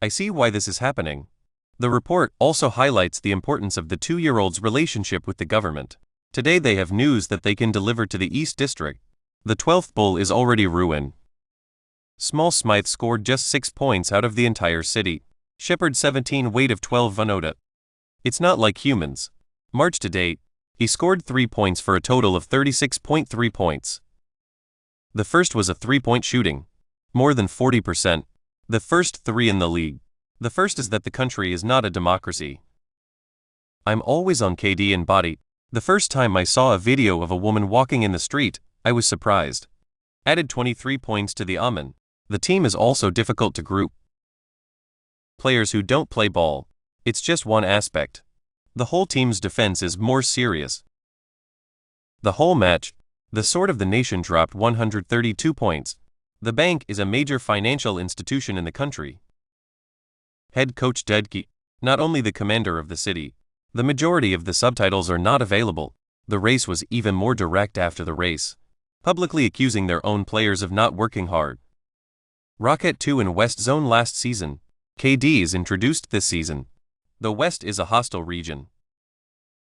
I see why this is happening. The report also highlights the importance of the 2-year-old's relationship with the government. Today they have news that they can deliver to the East District. The 12th bull is already ruined. Small Smythe scored just 6 points out of the entire city. Shepherd 17 weight of 12 Vanota. It's not like humans. March to date, he scored 3 points for a total of 36.3 points. The first was a 3-point shooting. More than 40%. The first 3 in the league. The first is that the country is not a democracy. I'm always on KD and body. The first time I saw a video of a woman walking in the street, I was surprised. Added 23 points to the Amen. The team is also difficult to group. Players who don't play ball. It's just one aspect. The whole team's defense is more serious. The whole match, the sword of the nation dropped 132 points. The bank is a major financial institution in the country. Head coach Dedke, not only the commander of the city. The majority of the subtitles are not available. The race was even more direct after the race, publicly accusing their own players of not working hard. Rocket 2 in West Zone last season. KD is introduced this season. The West is a hostile region.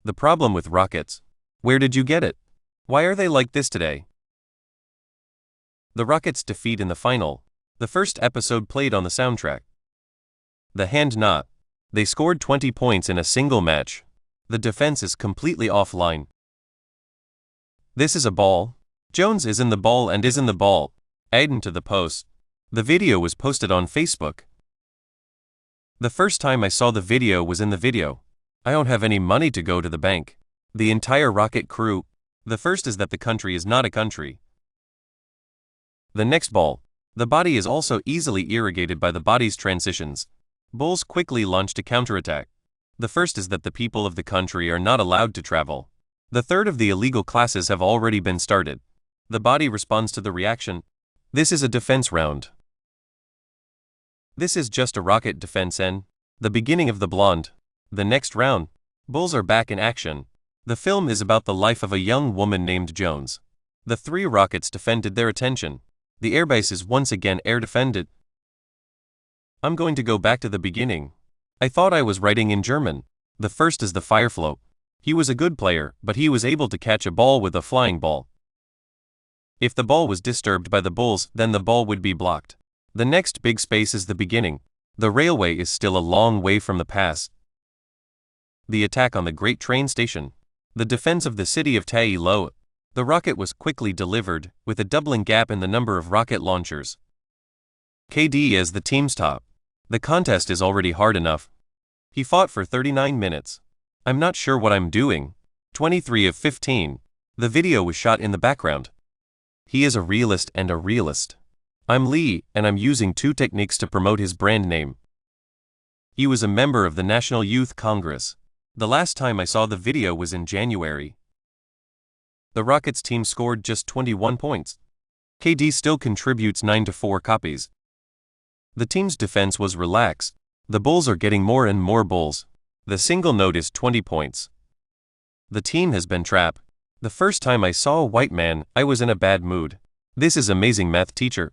The problem with Rockets. Where did you get it? Why are they like this today? The Rockets' defeat in the final. The first episode played on the soundtrack. The hand knot. They scored 20 points in a single match. The defense is completely offline. This is a ball. Jones is in the ball and is in the ball. Aiden to the post. The video was posted on Facebook. The first time I saw the video was in the video. I don't have any money to go to the bank. The entire Rocket crew. The first is that the country is not a country. The next ball. The body is also easily irrigated by the body's transitions. Bulls quickly launched a counterattack. The first is that the people of the country are not allowed to travel. The third of the illegal classes have already been started. The body responds to the reaction. This is a defense round. This is just a Rocket defense and the beginning of the blonde. The next round. Bulls are back in action. The film is about the life of a young woman named Jones. The 3 Rockets defended their attention. The airbase is once again air defended. I'm going to go back to the beginning. I thought I was writing in German. The first is the Fireflow. He was a good player, but he was able to catch a ball with a flying ball. If the ball was disturbed by the Bulls, then the ball would be blocked. The next big space is the beginning. The railway is still a long way from the pass. The attack on the Great Train Station. The defense of the city of Tai Lo. The rocket was quickly delivered, with a doubling gap in the number of rocket launchers. KD as the team's top. The contest is already hard enough. He fought for 39 minutes. I'm not sure what I'm doing. 23 of 15. The video was shot in the background. He is a realist and a realist. I'm Lee, and I'm using 2 techniques to promote his brand name. He was a member of the National Youth Congress. The last time I saw the video was in January. The Rockets team scored just 21 points. KD still contributes 9 to 4 copies. The team's defense was relaxed. The Bulls are getting more and more Bulls. The single note is 20 points. The team has been trapped. The first time I saw a white man, I was in a bad mood. This is amazing math teacher.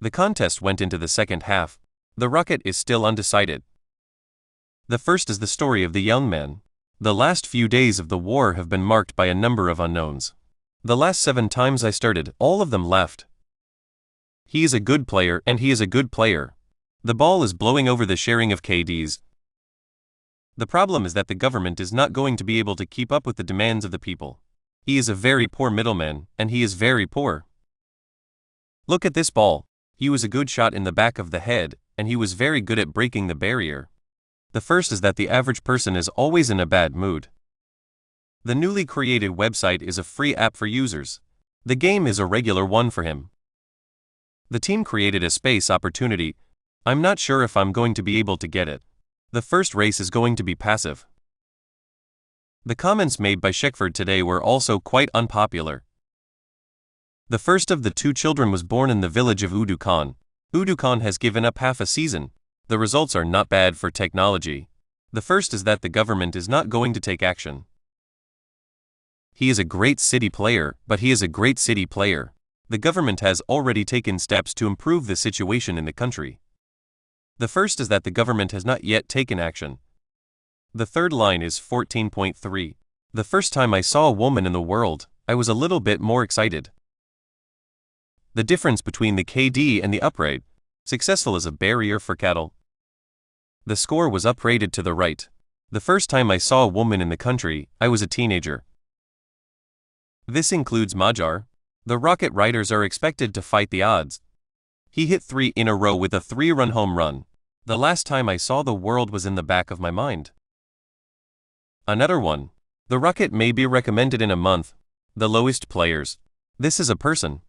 The contest went into the second half. The Rocket is still undecided. The first is the story of the young man. The last few days of the war have been marked by a number of unknowns. The last 7 times I started, all of them left. He is a good player and he is a good player. The ball is blowing over the sharing of KDs. The problem is that the government is not going to be able to keep up with the demands of the people. He is a very poor middleman, and he is very poor. Look at this ball. He was a good shot in the back of the head, and he was very good at breaking the barrier. The first is that the average person is always in a bad mood. The newly created website is a free app for users. The game is a regular one for him. The team created a space opportunity. I'm not sure if I'm going to be able to get it. The first race is going to be passive. The comments made by Sheckford today were also quite unpopular. The first of the 2 children was born in the village of Udukan. Udukan has given up half a season. The results are not bad for technology. The first is that the government is not going to take action. He is a great city player, but he is a great city player. The government has already taken steps to improve the situation in the country. The first is that the government has not yet taken action. The third line is 14.3. The first time I saw a woman in the world, I was a little bit more excited. The difference between the KD and the uprate. Successful is a barrier for cattle. The score was uprated to the right. The first time I saw a woman in the country, I was a teenager. This includes Magyar. The Rocket Riders are expected to fight the odds. He hit 3 in a row with a 3-run home run. The last time I saw the world was in the back of my mind. Another one. The Rocket may be recommended in a month. The lowest players. This is a person.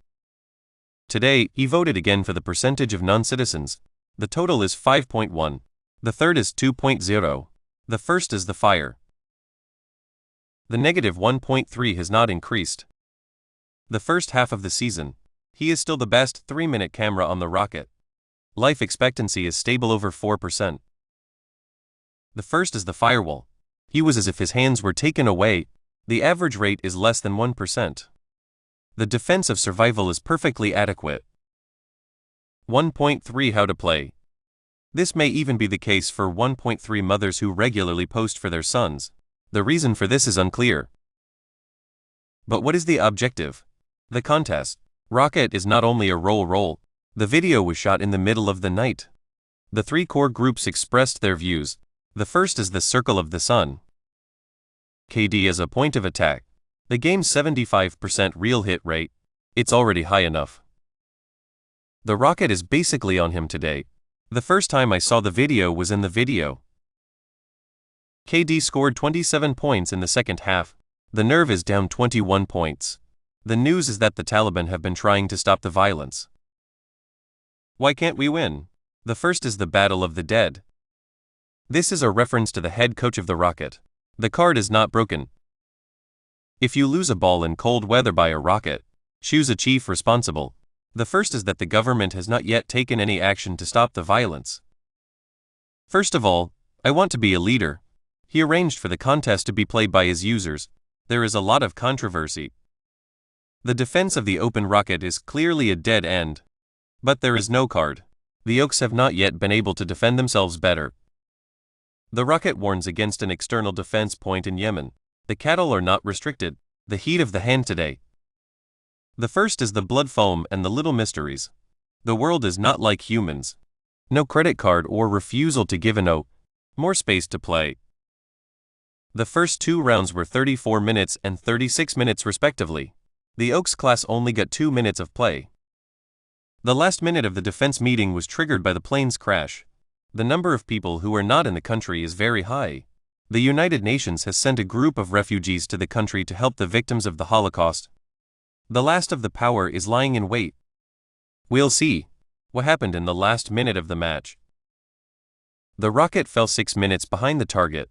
Today, he voted again for the percentage of non-citizens. The total is 5.1. The third is 2.0. The first is the fire. The negative 1.3 has not increased. The first half of the season. He is still the best 3-minute camera on the Rocket. Life expectancy is stable over 4%. The first is the firewall. He was as if his hands were taken away. The average rate is less than 1%. The defense of survival is perfectly adequate. 1.3 How to play. This may even be the case for 1.3 mothers who regularly post for their sons. The reason for this is unclear. But what is the objective? The contest. Rocket is not only a roll. The video was shot in the middle of the night. The 3 core groups expressed their views. The first is the circle of the sun. KD as a point of attack. The game's 75% real hit rate. It's already high enough. The Rocket is basically on him today. The first time I saw the video was in the video. KD scored 27 points in the second half. The nerve is down 21 points. The news is that the Taliban have been trying to stop the violence. Why can't we win? The first is the Battle of the Dead. This is a reference to the head coach of the Rocket. The card is not broken. If you lose a ball in cold weather by a Rocket, choose a chief responsible. The first is that the government has not yet taken any action to stop the violence. First of all, I want to be a leader. He arranged for the contest to be played by his users. There is a lot of controversy. The defense of the open Rocket is clearly a dead end. But there is no card. The Oaks have not yet been able to defend themselves better. The Rocket warns against an external defense point in Yemen. The cattle are not restricted. The heat of the hand today. The first is the blood foam and the little mysteries. The world is not like humans. No credit card or refusal to give a no. More space to play. The first 2 rounds were 34 minutes and 36 minutes respectively. The Oaks class only got 2 minutes of play. The last minute of the defense meeting was triggered by the plane's crash. The number of people who are not in the country is very high. The United Nations has sent a group of refugees to the country to help the victims of the Holocaust. The last of the power is lying in wait. We'll see what happened in the last minute of the match. The Rocket fell 6 minutes behind the target.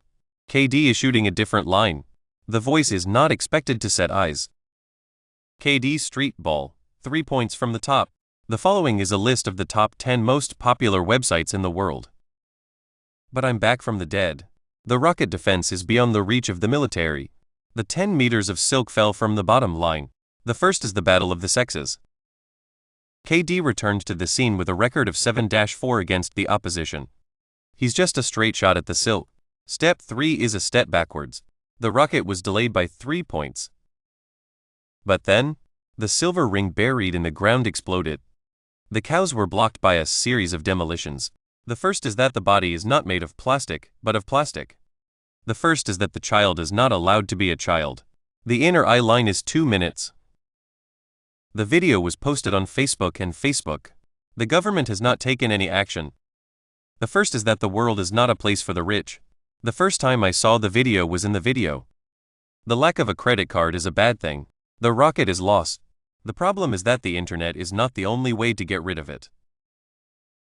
KD is shooting a different line. The voice is not expected to set eyes. KD street ball, 3 points from the top. The following is a list of the top 10 most popular websites in the world. But I'm back from the dead. The Rocket defense is beyond the reach of the military. The 10 meters of silk fell from the bottom line. The first is the battle of the sexes. KD returned to the scene with a record of 7-4 against the opposition. He's just a straight shot at the silk. Step 3 is a step backwards. The Rocket was delayed by 3 points. But then, the silver ring buried in the ground exploded. The cows were blocked by a series of demolitions. The first is that the body is not made of plastic, but of plastic. The first is that the child is not allowed to be a child. The inner eye line is 2 minutes. The video was posted on Facebook and Facebook. The government has not taken any action. The first is that the world is not a place for the rich. The first time I saw the video was in the video. The lack of a credit card is a bad thing. The Rocket is lost. The problem is that the internet is not the only way to get rid of it.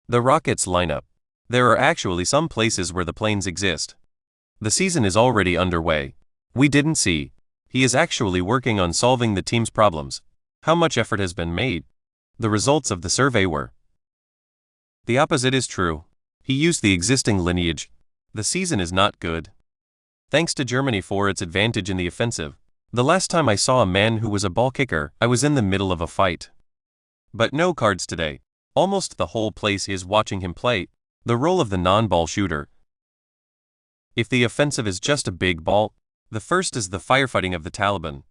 The Rockets lineup. There are actually some places where the planes exist. The season is already underway. We didn't see. He is actually working on solving the team's problems. How much effort has been made? The results of the survey were. The opposite is true. He used the existing lineage. The season is not good. Thanks to Germany for its advantage in the offensive. The last time I saw a man who was a ball kicker, I was in the middle of a fight. But no cards today. Almost the whole place is watching him play. The role of the non-ball shooter. If the offensive is just a big ball, the first is the firefighting of the Taliban.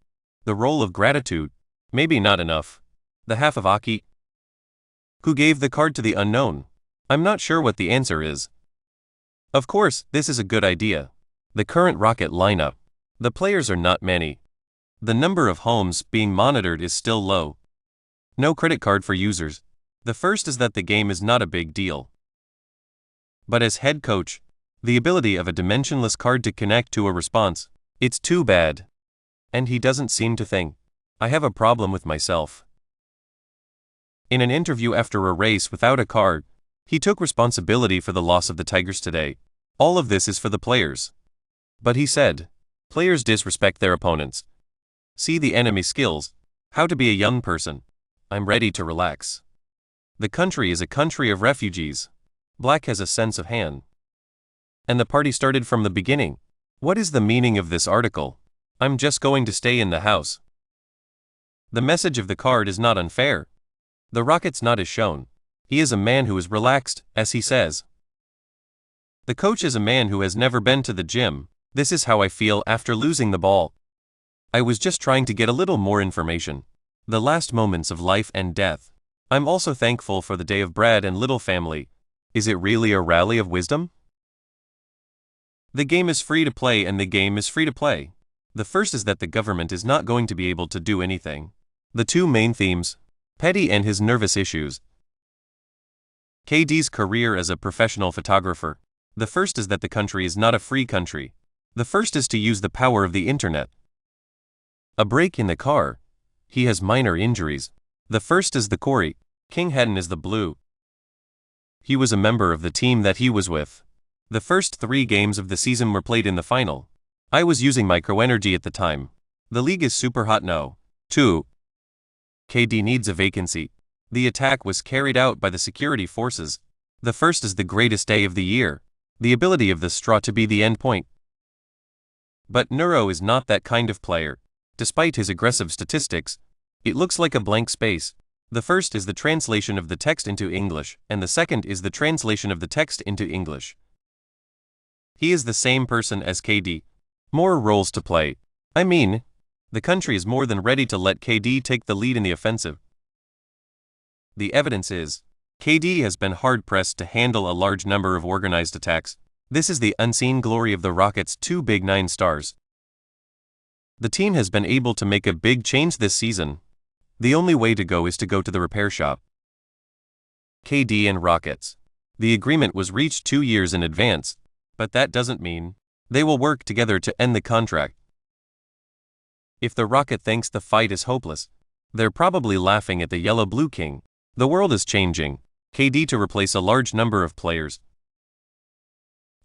The role of gratitude. Maybe not enough. The half of Aki. Who gave the card to the unknown? I'm not sure what the answer is. Of course, this is a good idea. The current Rocket lineup. The players are not many. The number of homes being monitored is still low. No credit card for users. The first is that the game is not a big deal. But as head coach, the ability of a dimensionless card to connect to a response, it's too bad. And he doesn't seem to think. I have a problem with myself. In an interview after a race without a card, he took responsibility for the loss of the Tigers today. All of this is for the players. But he said, players disrespect their opponents. See the enemy skills. How to be a young person. I'm ready to relax. The country is a country of refugees. Black has a sense of hand. And the party started from the beginning. What is the meaning of this article? I'm just going to stay in the house. The message of the card is not unfair. The Rocket's not as shown. He is a man who is relaxed, as he says. The coach is a man who has never been to the gym. This is how I feel after losing the ball. I was just trying to get a little more information. The last moments of life and death. I'm also thankful for the day of Brad and little family. Is it really a rally of wisdom? The game is free to play and the game is free to play. The first is that the government is not going to be able to do anything. The two main themes, Petty and his nervous issues. KD's career as a professional photographer. The first is that the country is not a free country. The first is to use the power of the internet. A break in the car. He has minor injuries. The first is the Corey. King Hedden is the blue. He was a member of the team that he was with. The first 3 games of the season were played in the final. I was using microenergy at the time. The league is super hot now. 2. KD needs a vacancy. The attack was carried out by the security forces. The first is the greatest day of the year. The ability of the straw to be the end point. But Neuro is not that kind of player. Despite his aggressive statistics, it looks like a blank space. The first is the translation of the text into English, and the second is the translation of the text into English. He is the same person as KD. More roles to play. I mean, the country is more than ready to let KD take the lead in the offensive. The evidence is, KD has been hard-pressed to handle a large number of organized attacks. This is the unseen glory of the Rockets' 2 big 9 stars. The team has been able to make a big change this season. The only way to go is to go to the repair shop. KD and Rockets. The agreement was reached 2 years in advance, but that doesn't mean they will work together to end the contract. If the Rocket thinks the fight is hopeless, they're probably laughing at the Yellow-Blue King. The world is changing. KD to replace a large number of players.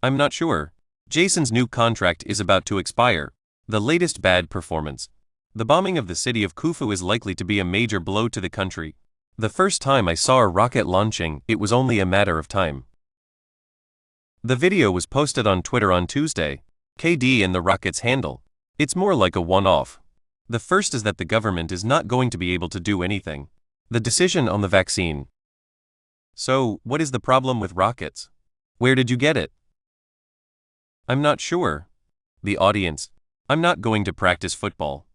I'm not sure. Jason's new contract is about to expire. The latest bad performance. The bombing of the city of Khufu is likely to be a major blow to the country. The first time I saw a rocket launching, it was only a matter of time. The video was posted on Twitter on Tuesday. KD and the Rockets handle. It's more like a one-off. The first is that the government is not going to be able to do anything. The decision on the vaccine. So, what is the problem with Rockets? Where did you get it? I'm not sure. The audience. I'm not going to practice football.